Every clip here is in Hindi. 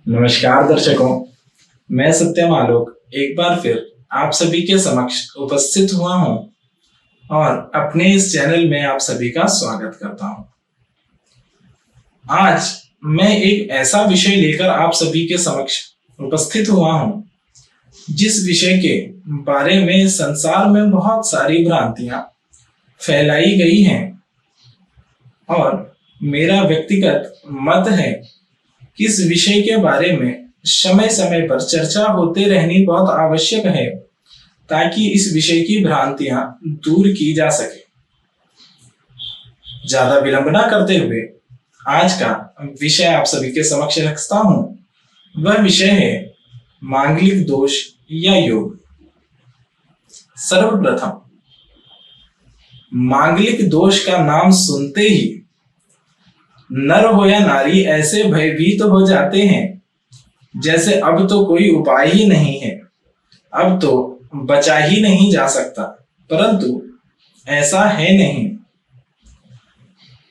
नमस्कार दर्शकों, मैं सत्यम आलोक एक बार फिर आप सभी के समक्ष उपस्थित हुआ हूं और अपने इस चैनल में आप सभी का स्वागत करता हूं। आज मैं एक ऐसा विषय लेकर आप सभी के समक्ष उपस्थित हुआ हूं जिस विषय के बारे में संसार में बहुत सारी भ्रांतियां फैलाई गई हैं और मेरा व्यक्तिगत मत है कि इस विषय के बारे में समय समय पर चर्चा होते रहनी बहुत आवश्यक है ताकि इस विषय की भ्रांतियां दूर की जा सके। ज्यादा विलंब ना करते हुए आज का विषय आप सभी के समक्ष रखता हूं। वह विषय है मांगलिक दोष या योग। सर्वप्रथम मांगलिक दोष का नाम सुनते ही नर हो या नारी ऐसे भयभीत हो जाते हैं जैसे अब तो कोई उपाय ही नहीं है, अब तो बचा ही नहीं जा सकता। परंतु ऐसा है नहीं।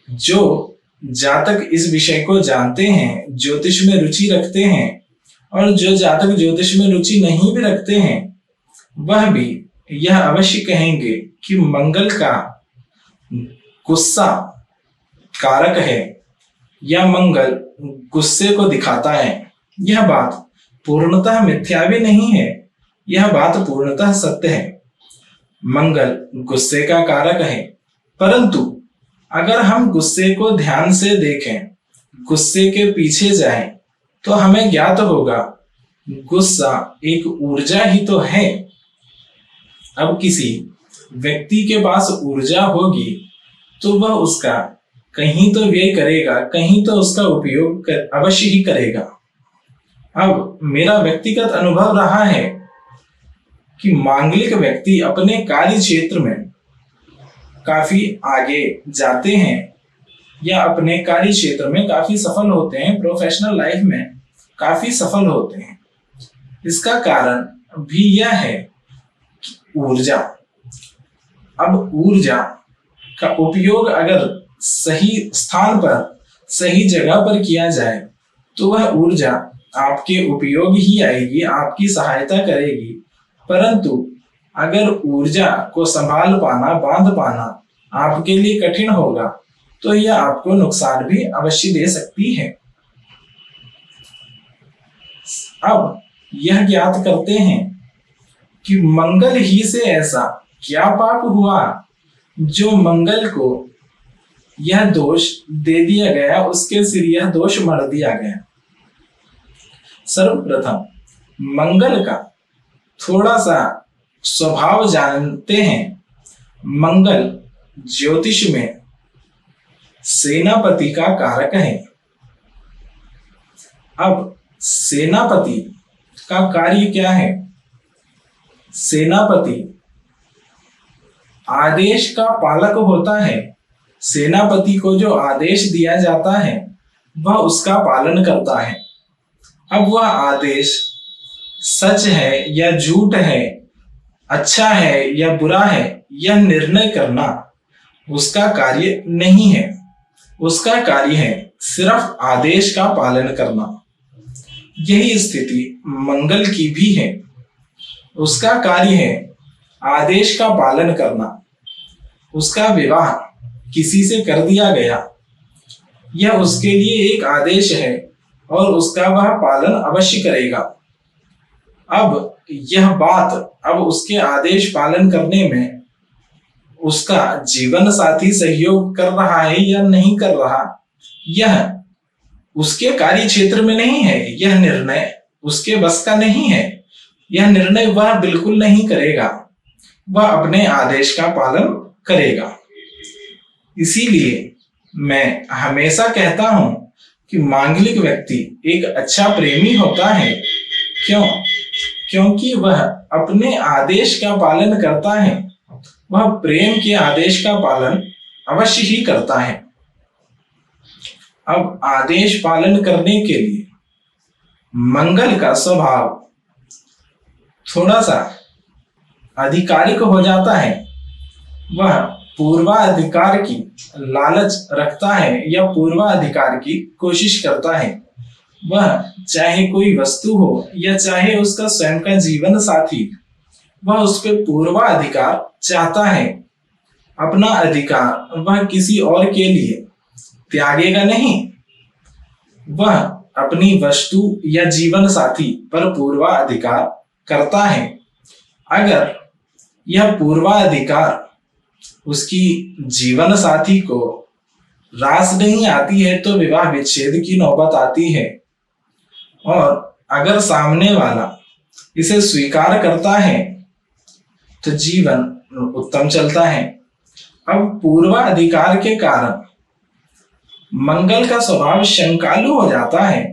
जो जातक इस विषय को जानते हैं, ज्योतिष में रुचि रखते हैं, और जो जातक ज्योतिष में रुचि नहीं भी रखते हैं, वह भी यह अवश्य कहेंगे कि मंगल का गुस्सा कारक है या मंगल गुस्से को दिखाता है। यह बात पूर्णतः मिथ्या भी नहीं है, यह बात पूर्णतः सत्य है। मंगल गुस्से का कारक है, परंतु अगर हम गुस्से को ध्यान से देखें, गुस्से के पीछे जाएं, तो हमें ज्ञात होगा गुस्सा एक ऊर्जा ही तो है। अब किसी व्यक्ति के पास ऊर्जा होगी तो वह उसका कहीं तो व्यय करेगा, कहीं तो उसका उपयोग अवश्य ही करेगा। अब मेरा व्यक्तिगत अनुभव रहा है कि मांगलिक व्यक्ति अपने कार्य क्षेत्र में काफी आगे जाते हैं या अपने कार्य क्षेत्र में काफी सफल होते हैं, प्रोफेशनल लाइफ में काफी सफल होते हैं। इसका कारण भी यह है कि ऊर्जा। अब ऊर्जा का उपयोग अगर सही स्थान पर, सही जगह पर किया जाए तो वह ऊर्जा आपके उपयोग ही आएगी, आपकी सहायता करेगी। परंतु अगर ऊर्जा को संभाल पाना, बांध पाना आपके लिए कठिन होगा तो यह आपको नुकसान भी अवश्य दे सकती है। अब यह ज्ञात करते हैं कि मंगल ही से ऐसा क्या पाप हुआ जो मंगल को यह दोष दे दिया गया, उसके सिर यह दोष मढ़ दिया गया। सर्वप्रथम मंगल का थोड़ा सा स्वभाव जानते हैं। मंगल ज्योतिष में सेनापति का कारक है। अब सेनापति का कार्य क्या है? सेनापति आदेश का पालक होता है। सेनापति को जो आदेश दिया जाता है वह उसका पालन करता है। अब वह आदेश सच है या झूठ है, अच्छा है या बुरा है, यह निर्णय करना उसका कार्य नहीं है। उसका कार्य है सिर्फ आदेश का पालन करना। यही स्थिति मंगल की भी है। उसका कार्य है आदेश का पालन करना। उसका विवाह किसी से कर दिया गया, यह उसके लिए एक आदेश है और उसका वह पालन अवश्य करेगा। अब यह बात, अब उसके आदेश पालन करने में उसका जीवन साथी सहयोग कर रहा है या नहीं कर रहा, यह उसके कार्य क्षेत्र में नहीं है। यह निर्णय उसके बस का नहीं है। यह निर्णय वह बिल्कुल नहीं करेगा, वह अपने आदेश का पालन करेगा। इसीलिए मैं हमेशा कहता हूं कि मांगलिक व्यक्ति एक अच्छा प्रेमी होता है। क्यों? क्योंकि वह अपने आदेश का पालन करता है। वह प्रेम के आदेश का पालन अवश्य ही करता है। अब आदेश पालन करने के लिए मंगल का स्वभाव थोड़ा सा आधिकारिक हो जाता है। वह पूर्वाधिकार की लालच रखता है या पूर्वाधिकार की कोशिश करता है। वह चाहे कोई वस्तु हो या चाहे उसका स्वयं का जीवन साथी, वह उस पर पूर्वाधिकार चाहता है। अपना अधिकार वह किसी और के लिए त्यागेगा नहीं। वह अपनी वस्तु या जीवन साथी पर पूर्वाधिकार करता है। अगर यह पूर्वाधिकार उसकी जीवन साथी को रास नहीं आती है तो विवाह विच्छेद की नौबत आती है। और अगर सामने वाला इसे स्वीकार करता है तो जीवन उत्तम चलता है। अब पूर्वाधिकार के कारण मंगल का स्वभाव शंकालु हो जाता है।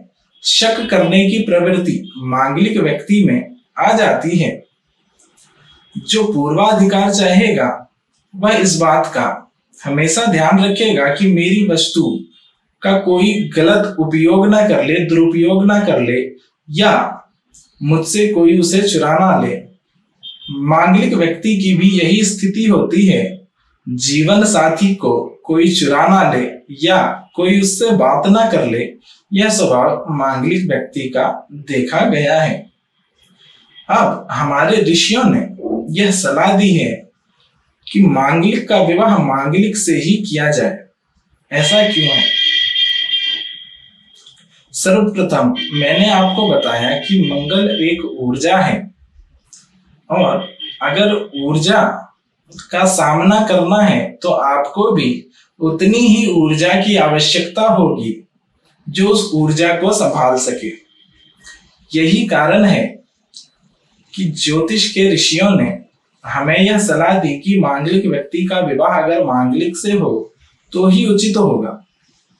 शक करने की प्रवृत्ति मांगलिक व्यक्ति में आ जाती है। जो पूर्वाधिकार चाहेगा वह इस बात का हमेशा ध्यान रखेगा कि मेरी वस्तु का कोई गलत उपयोग ना कर ले, दुरुपयोग ना कर ले, या मुझसे कोई उसे चुरा ना ले। मांगलिक व्यक्ति की भी यही स्थिति होती है। जीवन साथी को कोई चुरा ना ले या कोई उससे बात ना कर ले, यह स्वभाव मांगलिक व्यक्ति का देखा गया है। अब हमारे ऋषियों ने यह सलाह दी है कि मांगलिक का विवाह मांगलिक से ही किया जाए। ऐसा क्यों है? सर्वप्रथम मैंने आपको बताया कि मंगल एक ऊर्जा है और अगर ऊर्जा का सामना करना है तो आपको भी उतनी ही ऊर्जा की आवश्यकता होगी जो उस ऊर्जा को संभाल सके। यही कारण है कि ज्योतिष के ऋषियों ने हमें यह सलाह दी कि मांगलिक व्यक्ति का विवाह अगर मांगलिक से हो तो ही उचित होगा।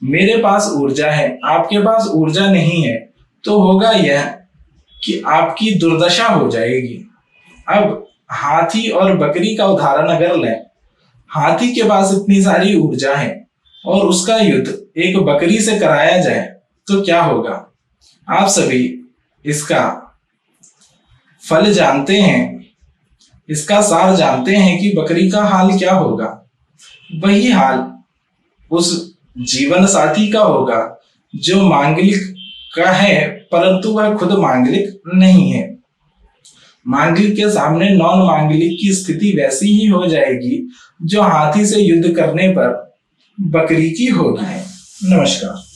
मेरे पास ऊर्जा है, आपके पास ऊर्जा नहीं है, तो होगा यह कि आपकी दुर्दशा हो जाएगी। अब हाथी और बकरी का उदाहरण अगर लें, हाथी के पास इतनी सारी ऊर्जा है और उसका युद्ध एक बकरी से कराया जाए तो क्या होगा? आप सभी इसका फल जानते हैं, इसका सार जानते हैं कि बकरी का हाल क्या होगा। वही हाल उस जीवन साथी का होगा जो मांगलिक का है परंतु वह खुद मांगलिक नहीं है। मांगलिक के सामने नॉन मांगलिक की स्थिति वैसी ही हो जाएगी जो हाथी से युद्ध करने पर बकरी की होगी। नमस्कार।